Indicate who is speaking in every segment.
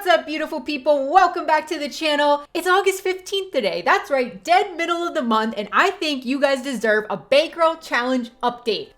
Speaker 1: up, beautiful people? Welcome back to the channel. It's August 15th today. That's right, dead middle of the month, and I think you guys deserve a Bankroll challenge update.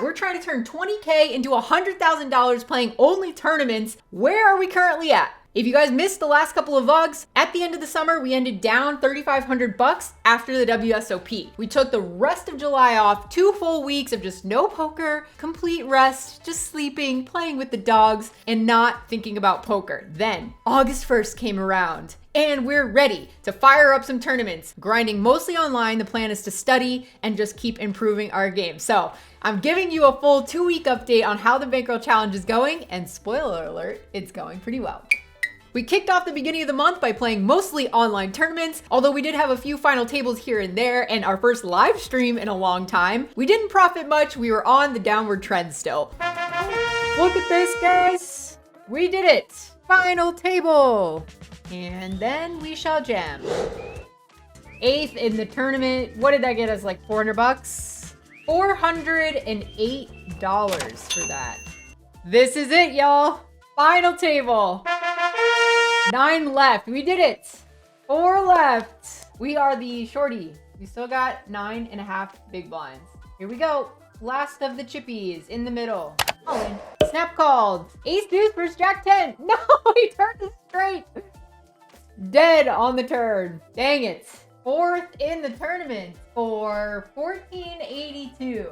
Speaker 1: We're trying to turn 20K into $100,000 playing only tournaments. Where are we currently at? If you guys missed the last couple of vlogs, at the end of the summer, we ended down 3,500 bucks after the WSOP. We took the rest of July off, 2 full weeks of just no poker, complete rest, just sleeping, playing with the dogs, and not thinking about poker. Then August 1st came around. And we're ready to fire up some tournaments. Grinding mostly online, the plan is to study and just keep improving our game. So I'm giving you a full 2-week update on how the Bankroll challenge is going, and spoiler alert, it's going pretty well. We kicked off the beginning of the month by playing mostly online tournaments, although we did have a few final tables here and there and our first live stream in a long time. We didn't profit much, we were on the downward trend still. Look at this, guys. We did it. Final table. And then we shall jam. 8th in the tournament. What did that get us, like 400 bucks? $408 for that. This is it, y'all. Final table. 9 left. We did it. 4 left. We are the shorty. We still got 9.5 big blinds. Here we go. Last of the chippies in the middle. All in. Snap called. Ace deuce versus Jack 10. No, he turned it straight. Dead on the turn. Dang it. 4th in the tournament for 1482.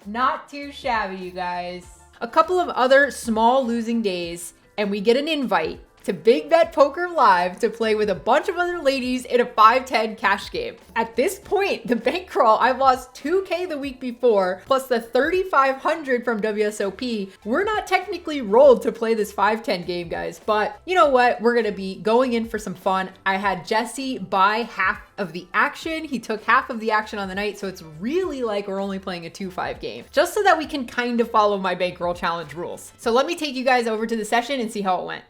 Speaker 1: Not too shabby, you guys. A couple of other small losing days, and we get an invite to Big Bet Poker Live to play with a bunch of other ladies in a 5-10 cash game. At this point, the Bankroll, I've lost 2K the week before, plus the 3,500 from WSOP. We're not technically rolled to play this 5-10 game, guys, but you know what? We're gonna be going in for some fun. I had Jesse buy half of the action. He took half of the action on the night, so it's really like we're only playing a 2-5 game, just so that we can kind of follow my Bankroll challenge rules. So let me take you guys over to the session and see how it went.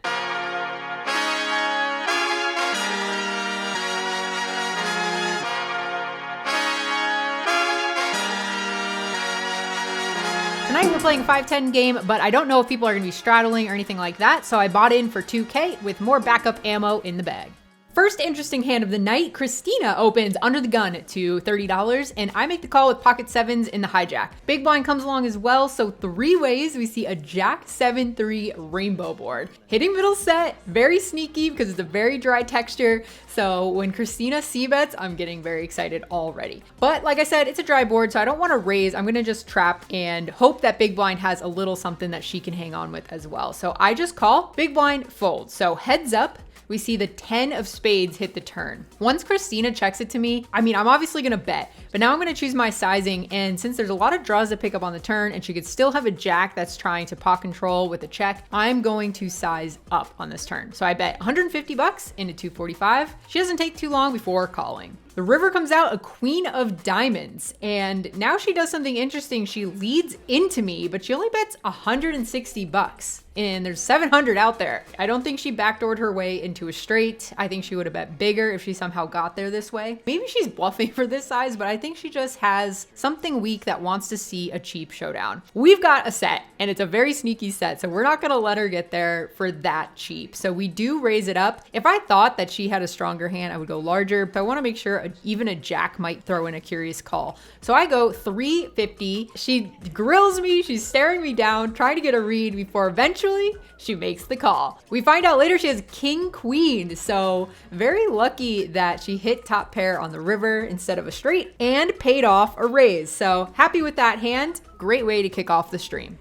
Speaker 1: Tonight we're playing a 5-10 game, but I don't know if people are gonna be straddling or anything like that, so I bought in for 2K with more backup ammo in the bag. First interesting hand of the night, Christina opens under the gun to $30, and I make the call with pocket 7s in the hijack. Big blind comes along as well, so 3 ways we see a Jack 7-3 rainbow board. Hitting middle set, very sneaky because it's a very dry texture, so when Christina c-bets, I'm getting very excited already. But like I said, it's a dry board, so I don't want to raise. I'm gonna just trap and hope that big blind has a little something that she can hang on with as well. So I just call, big blind folds. So heads up, we see the 10 of spades hit the turn. Once Christina checks it to me, I mean, I'm obviously gonna bet, but now I'm gonna choose my sizing, and since there's a lot of draws to pick up on the turn and she could still have a jack that's trying to pot control with a check, I'm going to size up on this turn. So I bet 150 bucks into 245. She doesn't take too long before calling. The river comes out a queen of diamonds, and now she does something interesting. She leads into me, but she only bets 160 bucks. And there's 700 out there. I don't think she backdoored her way into a straight. I think she would have bet bigger if she somehow got there this way. Maybe she's bluffing for this size, but I think she just has something weak that wants to see a cheap showdown. We've got a set, and it's a very sneaky set, so we're not gonna let her get there for that cheap. So we do raise it up. If I thought that she had a stronger hand, I would go larger, but I wanna make sure even a jack might throw in a curious call. So I go 350. She grills me, she's staring me down, trying to get a read before eventually she makes the call. We find out later she has king queen, so very lucky that she hit top pair on the river instead of a straight and paid off a raise. So happy with that hand. Great way to kick off the stream.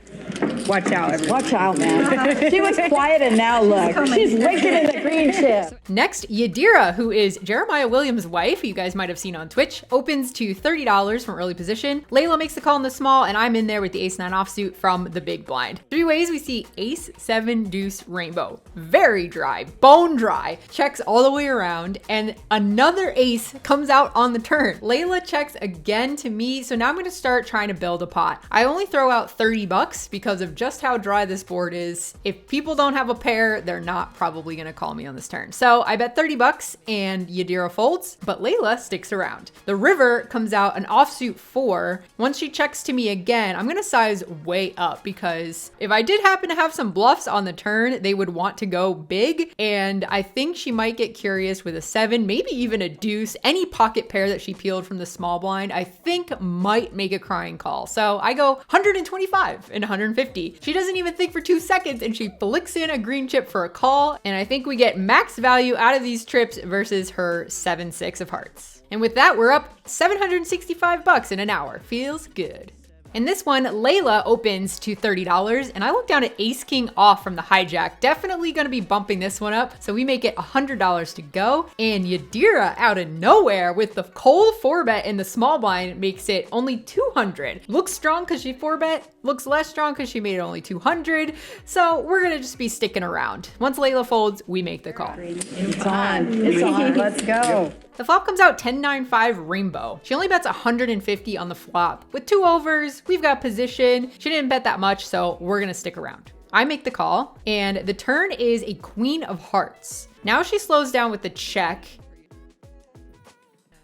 Speaker 2: Watch out, everyone. Watch out, man. She was quiet and now look. She's wicked in the green chip.
Speaker 1: Next, Yadira, who is Jeremiah Williams' wife, who you guys might have seen on Twitch, opens to $30 from early position. Layla makes the call in the small, and I'm in there with the ace-9 offsuit from the big blind. 3 ways we see ace-7 deuce rainbow. Very dry, bone dry. Checks all the way around, and another ace comes out on the turn. Layla checks again to me, so now I'm gonna start trying to build a pot. I only throw out 30 bucks because of just how dry this board is. If people don't have a pair, they're not probably gonna call me on this turn. So I bet 30 bucks and Yadira folds, but Layla sticks around. The river comes out an offsuit 4. Once she checks to me again, I'm gonna size way up because if I did happen to have some bluffs on the turn, they would want to go big. And I think she might get curious with a 7, maybe even a deuce. Any pocket pair that she peeled from the small blind, I think might make a crying call. So I go 125 and 150. She doesn't even think for 2 seconds and she flicks in a green chip for a call. And I think we get max value out of these trips versus her 7-6 of hearts. And with that, we're up 765 bucks in an hour. Feels good. In this one, Layla opens to $30, and I look down at Ace King off from the hijack. Definitely gonna be bumping this one up, so we make it $100 to go. And Yadira out of nowhere with the cold 4-bet in the small blind makes it only 200. Looks strong because she 4-bet, looks less strong because she made it only 200. So we're gonna just be sticking around. Once Layla folds, we make the call.
Speaker 2: It's on. It's on. Let's go.
Speaker 1: The flop comes out 10-9-5 rainbow. She only bets 150 on the flop. With 2 overs, we've got position. She didn't bet that much, so we're gonna stick around. I make the call, and the turn is a queen of hearts. Now she slows down with the check.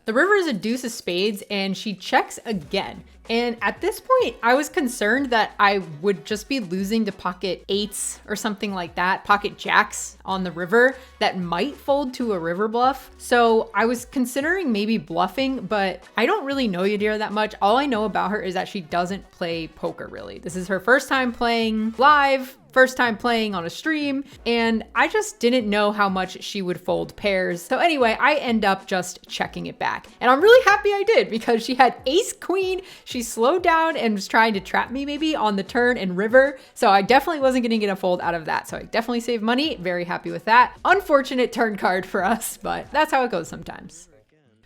Speaker 1: The river is a deuce of spades, and she checks again. And at this point, I was concerned that I would just be losing to pocket 8s or something like that, pocket jacks on the river that might fold to a river bluff. So I was considering maybe bluffing, but I don't really know Yadira that much. All I know about her is that she doesn't play poker really. This is her first time playing live, first time playing on a stream, and I just didn't know how much she would fold pairs. So anyway, I end up just checking it back. And I'm really happy I did because she had ace queen. She slowed down and was trying to trap me maybe on the turn and river. So I definitely wasn't gonna get a fold out of that. So I definitely saved money. Very happy with that. Unfortunate turn card for us, but that's how it goes sometimes.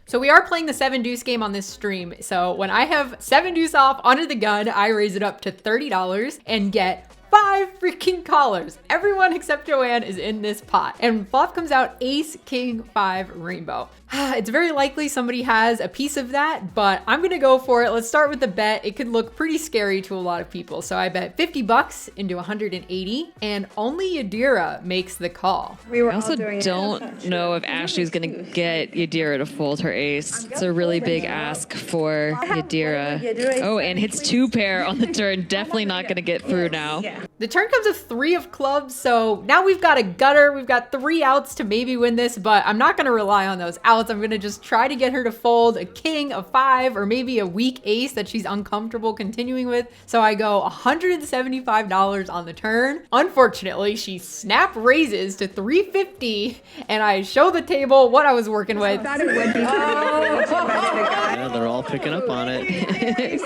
Speaker 1: So we are playing the 7 deuce game on this stream. So when I have 7 deuce off under the gun, I raise it up to $30 and get 5 freaking callers. Everyone except Joanne is in this pot. And flop comes out ace, king, 5, rainbow. It's very likely somebody has a piece of that, but I'm gonna go for it. Let's start with the bet. It could look pretty scary to a lot of people. So I bet 50 bucks into 180, and only Yadira makes the call.
Speaker 3: I also don't know if Ashley's gonna get Yadira to fold her ace. It's a really big ask for Yadira. Oh, and hits 2 pair on the turn. Definitely not gonna get through now.
Speaker 1: The turn comes with 3 of clubs, so now we've got a gutter. We've got 3 outs to maybe win this, but I'm not gonna rely on those outs. I'm gonna just try to get her to fold a king, a 5, or maybe a weak ace that she's uncomfortable continuing with. So I go $175 on the turn. Unfortunately, she snap raises to 350, and I show the table what I was working with.
Speaker 3: Yeah, they're all picking up on it.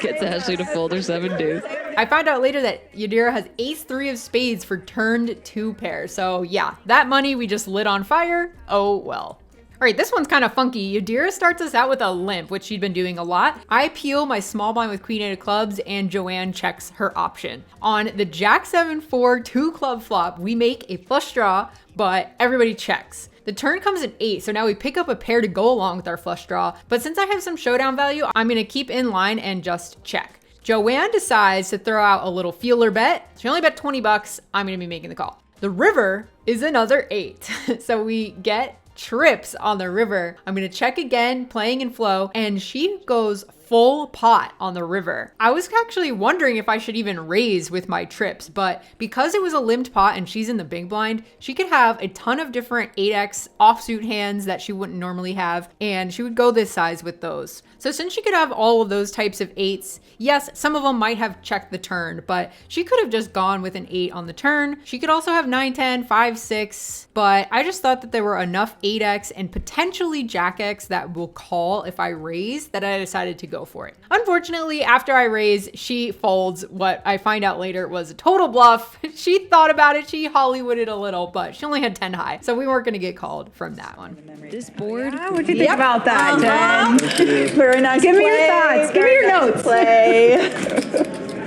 Speaker 3: Gets Ashley to fold her 7 deuce.
Speaker 1: I find out later that Yadira has ace 3 of spades for turned 2 pair. So yeah, that money we just lit on fire. Oh well. All right, this one's kind of funky. Yadira starts us out with a limp, which she'd been doing a lot. I peel my small blind with queen 8 of clubs, and Joanne checks her option. On the jack 7-4 2 club flop, we make a flush draw, but everybody checks. The turn comes at 8, so now we pick up a pair to go along with our flush draw. But since I have some showdown value, I'm gonna keep in line and just check. Joanne decides to throw out a little feeler bet. She only bet 20 bucks. I'm gonna be making the call. The river is another 8. So we get trips on the river. I'm gonna check again, playing in flow, and she goes full pot on the river. I was actually wondering if I should even raise with my trips, but because it was a limped pot and she's in the big blind, she could have a ton of different 8x offsuit hands that she wouldn't normally have, and she would go this size with those. So since she could have all of those types of 8s, yes, some of them might have checked the turn, but she could have just gone with an 8 on the turn. She could also have 9-10, 5-6, but I just thought that there were enough 8x and potentially jack x that will call if I raise that I decided to go for it. Unfortunately, after I raise, she folds what I find out later was a total bluff. She thought about it, she Hollywooded a little, but she only had 10 high, so we weren't gonna get called from that one.
Speaker 3: This board.
Speaker 2: What'd you think about that, Jen? Very nice. Give me your thoughts. Give me your notes. Play.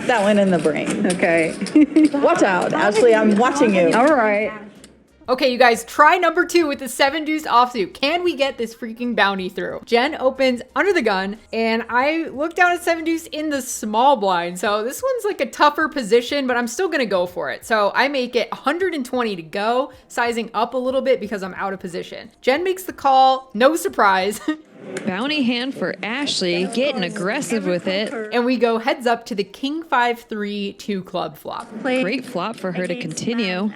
Speaker 2: That went in the brain. Okay. Watch out, Ashley. I'm watching you.
Speaker 4: All right.
Speaker 1: Okay, you guys, try number 2 with the 7 deuce offsuit. Can we get this freaking bounty through? Jen opens under the gun, and I look down at 7 deuce in the small blind. So this one's like a tougher position, but I'm still gonna go for it. So I make it 120 to go, sizing up a little bit because I'm out of position. Jen makes the call, no surprise.
Speaker 3: Bounty hand for Ashley, getting aggressive with it.
Speaker 1: And we go heads up to the king 5-3 2 club flop.
Speaker 3: Great flop for her to continue.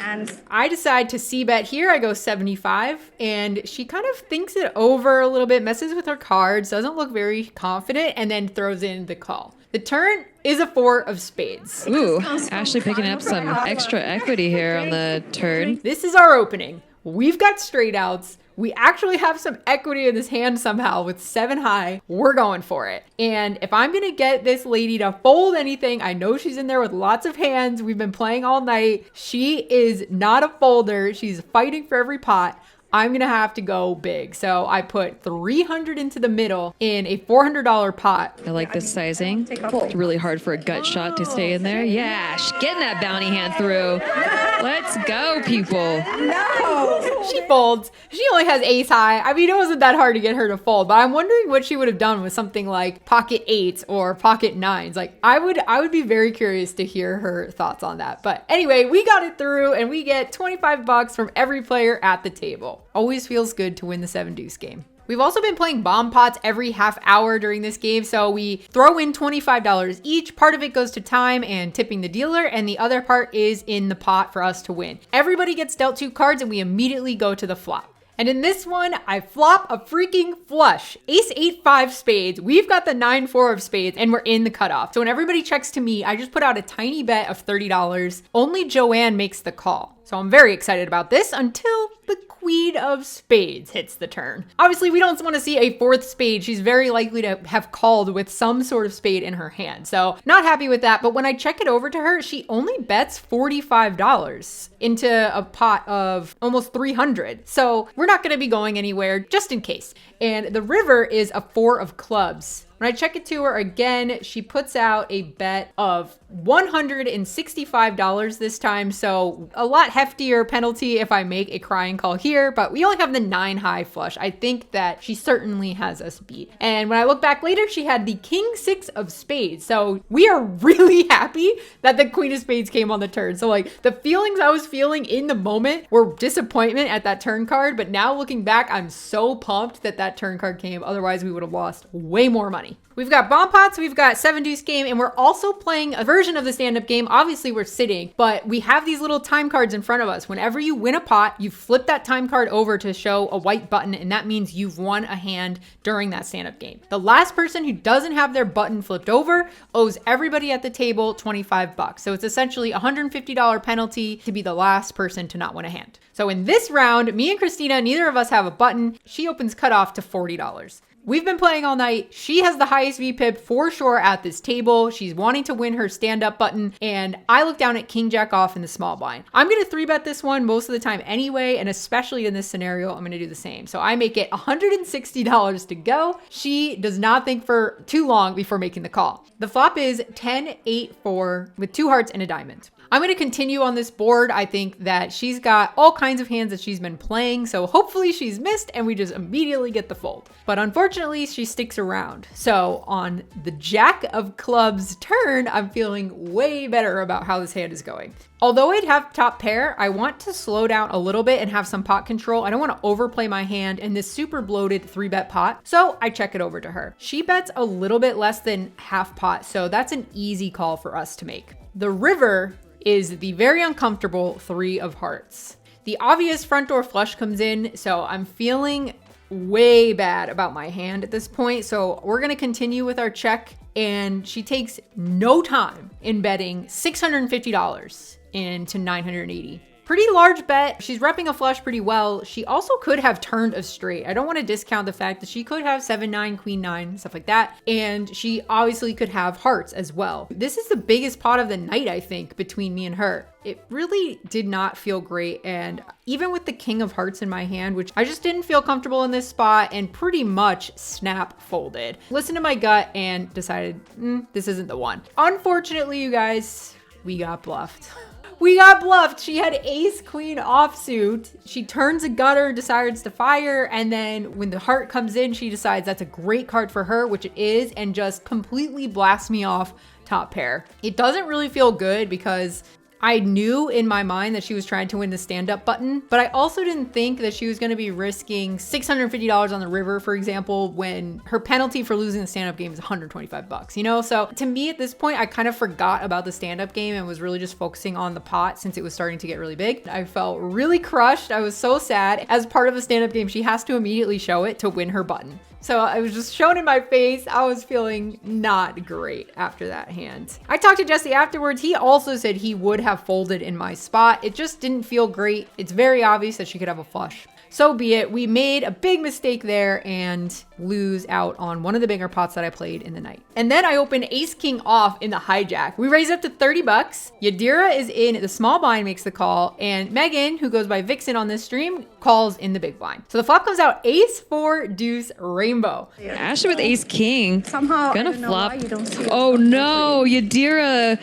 Speaker 1: I decide to c-bet here. I go 75, and she kind of thinks it over a little bit, messes with her cards, doesn't look very confident, and then throws in the call. The turn is a 4 of spades.
Speaker 3: Ooh, Ashley picking up some extra equity here on the turn.
Speaker 1: This is our opening. We've got straight outs. We actually have some equity in this hand somehow with 7 high. We're going for it. And if I'm gonna get this lady to fold anything, I know she's in there with lots of hands. We've been playing all night. She is not a folder. She's fighting for every pot. I'm gonna have to go big. So I put 300 into the middle in a $400 pot.
Speaker 3: I like this sizing. It's really hard for a gut shot to stay in there. Yeah, getting that bounty hand through. Let's go, people.
Speaker 1: She folds. She only has ace high. I mean, it wasn't that hard to get her to fold, but I'm wondering what she would have done with something like pocket 8s or pocket 9s. Like I would be very curious to hear her thoughts on that. But anyway, we got it through, and we get 25 bucks from every player at the table. Always feels good to win the 7 deuce game. We've also been playing bomb pots every half hour during this game, so we throw in $25 each. Part of it goes to time and tipping the dealer, and the other part is in the pot for us to win. Everybody gets dealt 2 cards, and we immediately go to the flop. And in this one, I flop a freaking flush. Ace 8-5 spades. We've got the 9-4 of spades, and we're in the cutoff. So when everybody checks to me, I just put out a tiny bet of $30. Only Joanne makes the call. So I'm very excited about this until the queen of spades hits the turn. Obviously, we don't want to see a 4th spade. She's very likely to have called with some sort of spade in her hand. So not happy with that. But when I check it over to her, she only bets $45 into a pot of almost 300. So we're not going to be going anywhere just in case. And the river is a 4 of clubs. When I check it to her again, she puts out a bet of $165 this time. So a lot heftier penalty if I make a crying call here, but we only have the 9 high flush. I think that she certainly has us beat. And when I look back later, she had the king 6 of spades. So we are really happy that the queen of spades came on the turn. So like the feelings I was feeling in the moment were disappointment at that turn card. But now looking back, I'm so pumped that that turn card came. Otherwise we would have lost way more money. We've got bomb pots, we've got 7 deuce game, and we're also playing a version of the stand-up game. Obviously we're sitting, but we have these little time cards in front of us. Whenever you win a pot, you flip that time card over to show a white button, and that means you've won a hand during that stand-up game. The last person who doesn't have their button flipped over owes everybody at the table 25 bucks. So it's essentially a $150 penalty to be the last person to not win a hand. So in this round, me and Christina, neither of us have a button. She opens cutoff to $40. We've been playing all night. She has the highest VPIP for sure at this table. She's wanting to win her stand-up button, and I look down at king jack off in the small blind. I'm gonna 3-bet this one most of the time anyway, and especially in this scenario, I'm gonna do the same. So I make it $160 to go. She does not think for too long before making the call. The flop is 10-8-4 with 2 hearts and a diamond. I'm going to continue on this board. I think that she's got all kinds of hands that she's been playing, so hopefully she's missed and we just immediately get the fold. But unfortunately, she sticks around. So on the jack of clubs turn, I'm feeling way better about how this hand is going. Although I'd have top pair, I want to slow down a little bit and have some pot control. I don't want to overplay my hand in this super bloated 3-bet pot, so I check it over to her. She bets a little bit less than half pot, so that's an easy call for us to make. The river is the very uncomfortable 3 of hearts. The obvious front door flush comes in, so I'm feeling way bad about my hand at this point. So we're gonna continue with our check, and she takes no time in betting $650 into 980. Pretty large bet. She's repping a flush pretty well. She also could have turned a straight. I don't want to discount the fact that she could have 7-9, queen 9, stuff like that. And she obviously could have hearts as well. This is the biggest pot of the night, I think, between me and her. It really did not feel great. And even with the king of hearts in my hand, which I just didn't feel comfortable in this spot and pretty much snap folded. Listened to my gut and decided, this isn't the one. Unfortunately, you guys, we got bluffed. We got bluffed. She had ace queen offsuit. She turns a gutter, decides to fire, and then when the heart comes in, she decides that's a great card for her, which it is, and just completely blasts me off top pair. It doesn't really feel good because I knew in my mind that she was trying to win the stand-up button, but I also didn't think that she was going to be risking $650 on the river, for example, when her penalty for losing the stand-up game is $125, you know? So to me at this point, I kind of forgot about the stand-up game and was really just focusing on the pot since it was starting to get really big. I felt really crushed. I was so sad. As part of the stand-up game, she has to immediately show it to win her button. So I was just shown in my face. I was feeling not great after that hand. I talked to Jesse afterwards. He also said he would have folded in my spot. It just didn't feel great. It's very obvious that she could have a flush. So be it. We made a big mistake there and lose out on one of the bigger pots that I played in the night. And then I opened ace king off in the hijack. We raised up to $30. Yadira is in the small blind, makes the call, and Megan, who goes by Vixen on this stream, calls in the big blind. So the flop comes out ace 4 deuce rainbow.
Speaker 3: Ashley with ace king.
Speaker 4: Somehow
Speaker 3: Gonna
Speaker 4: I don't know
Speaker 3: flop.
Speaker 4: why you don't see it.
Speaker 3: Oh no, Yadira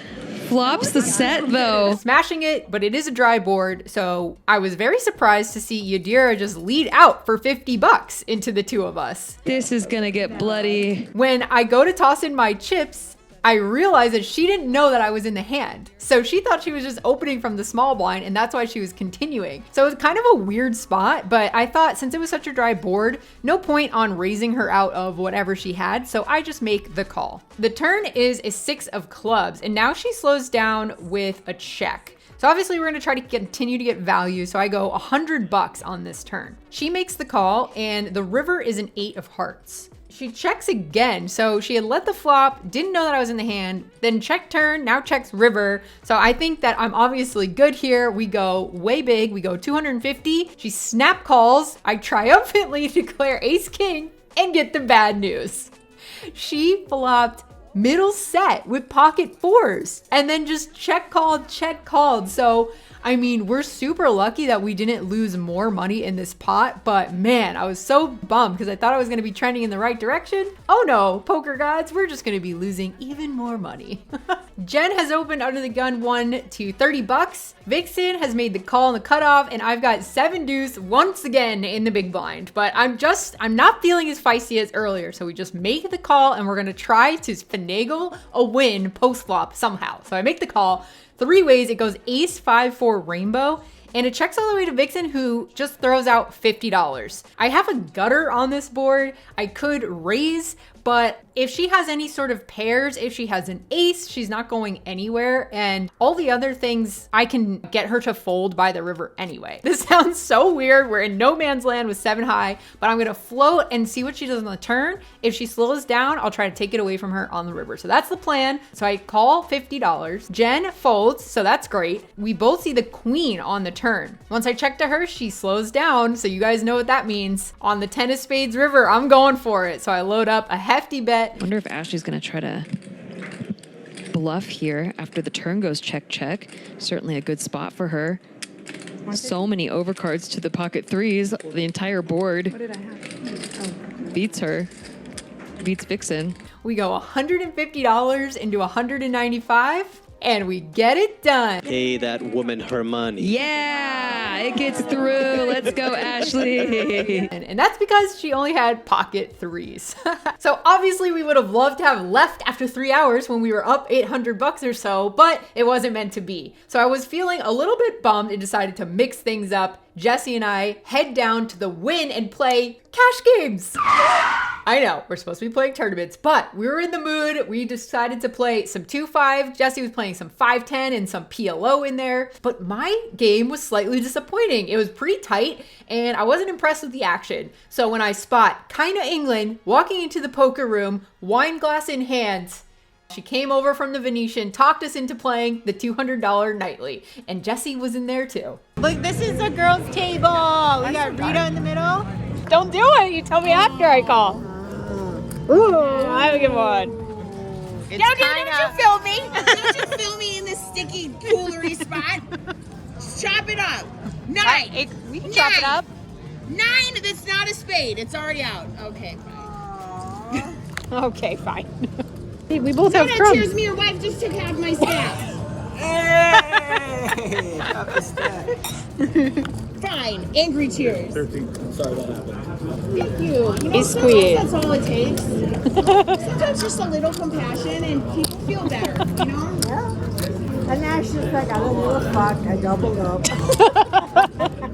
Speaker 3: flops the set though.
Speaker 1: Smashing it, but it is a dry board, so I was very surprised to see Yadira just lead out for $50 into the two of us.
Speaker 3: This is gonna get bloody.
Speaker 1: When I go to toss in my chips, I realized that she didn't know that I was in the hand. So she thought she was just opening from the small blind, and that's why she was continuing. So it was kind of a weird spot, but I thought since it was such a dry board, no point on raising her out of whatever she had, so I just make the call. The turn is a 6 of clubs, and now she slows down with a check. So obviously we're gonna try to continue to get value, so I go $100 on this turn. She makes the call, and the river is an 8 of hearts. She checks again. So she had let the flop, didn't know that I was in the hand, then check turn, now checks river. So I think that I'm obviously good here. We go way big. We go 250. She snap calls. I triumphantly declare ace king and get the bad news. She flopped middle set with pocket fours and then just check called. So I mean, we're super lucky that we didn't lose more money in this pot, but man, I was so bummed because I thought I was going to be trending in the right direction. Oh no, poker gods, we're just going to be losing even more money. Jen has opened under the gun 1 to $30. Vixen has made the call on the cutoff, and I've got 7 deuce once again in the big blind, but I'm not feeling as feisty as earlier. So we just make the call and we're going to try to finagle a win post flop somehow. So I make the call. 3 ways. It goes ace 5-4 rainbow, and it checks all the way to Vixen, who just throws out $50. I have a gutter on this board. I could raise, but if she has any sort of pairs, if she has an ace, she's not going anywhere. And all the other things, I can get her to fold by the river anyway. This sounds so weird. We're in no man's land with 7 high, but I'm going to float and see what she does on the turn. If she slows down, I'll try to take it away from her on the river. So that's the plan. So I call $50. Jen folds, so that's great. We both see the queen on the turn. Once I check to her, she slows down. So you guys know what that means. On the 10 of spades river, I'm going for it. So I load up a hefty bet.
Speaker 3: Wonder if Ashley's gonna try to bluff here after the turn goes check. Certainly a good spot for her. So many overcards to the pocket threes. The entire board beats her. Beats Vixen.
Speaker 1: We go $150 into $195. And we get it done.
Speaker 5: Pay that woman her money.
Speaker 3: Yeah, it gets through. Let's go, Ashley.
Speaker 1: And that's because she only had pocket threes. So obviously we would have loved to have left after 3 hours when we were up $800 or so, but it wasn't meant to be. So I was feeling a little bit bummed and decided to mix things up. Jesse and I head down to the win and play cash games. I know, we're supposed to be playing tournaments, but we were in the mood. We decided to play some 2-5. Jesse was playing some 5-10 and some PLO in there. But my game was slightly disappointing. It was pretty tight, and I wasn't impressed with the action. So when I spot Kinda England walking into the poker room, wine glass in hand, she came over from the Venetian, talked us into playing the $200 nightly, and Jesse was in there too.
Speaker 6: Look, this is a girls' table. We got Rita in the middle. Don't do it. You tell me after I call. Ooh, I have a good one.
Speaker 7: Don't you film me? Don't you film me in this sticky, coolery spot? Chop it up. 9.
Speaker 6: We can chop it up.
Speaker 7: 9. That's not a spade. It's already out. Okay, fine.
Speaker 6: Okay, fine. We both have
Speaker 7: Cheers,
Speaker 6: crumbs.
Speaker 7: me. Your wife just took half my staff.
Speaker 4: Hey, got the stat.
Speaker 7: Fine. Angry tears.
Speaker 8: 13. Sorry that happened.
Speaker 7: Thank you. You know,
Speaker 6: He's
Speaker 7: sometimes
Speaker 6: sweet.
Speaker 7: that's all it takes. Sometimes just a little compassion and people feel better, you know?
Speaker 2: And now she's like, I don't give a fuck. I doubled up.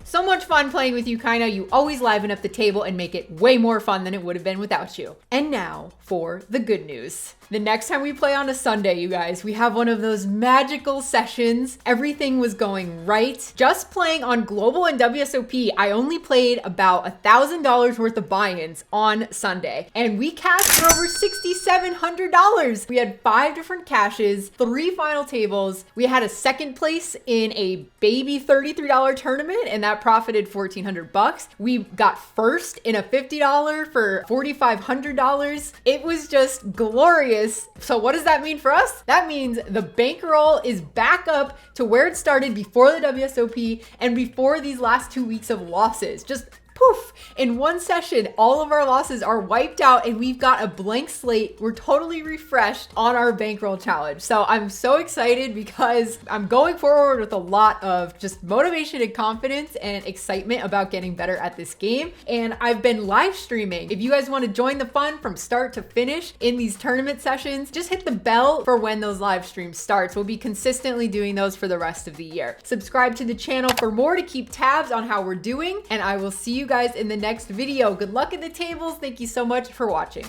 Speaker 1: So much fun playing with you, Kaina. You always liven up the table and make it way more fun than it would have been without you. And now for the good news. The next time we play on a Sunday, you guys, we have one of those magical sessions. Everything was going right. Just playing on Global and WSOP, I only played about $1,000 worth of buy-ins on Sunday. And we cashed for over $6,700. We had 5 different caches, 3 final tables. We had a second place in a baby $33 tournament, and that profited $1,400. We got first in a $50 for $4,500. It was just glorious. So what does that mean for us? That means the bankroll is back up to where it started before the WSOP and before these last 2 weeks of losses. Just poof, in one session, all of our losses are wiped out and we've got a blank slate. We're totally refreshed on our bankroll challenge. So I'm so excited because I'm going forward with a lot of just motivation and confidence and excitement about getting better at this game. And I've been live streaming. If you guys want to join the fun from start to finish in these tournament sessions, just hit the bell for when those live streams starts. We'll be consistently doing those for the rest of the year. Subscribe to the channel for more to keep tabs on how we're doing, and I will see you guys in the next video. Good luck at the tables. Thank you so much for watching.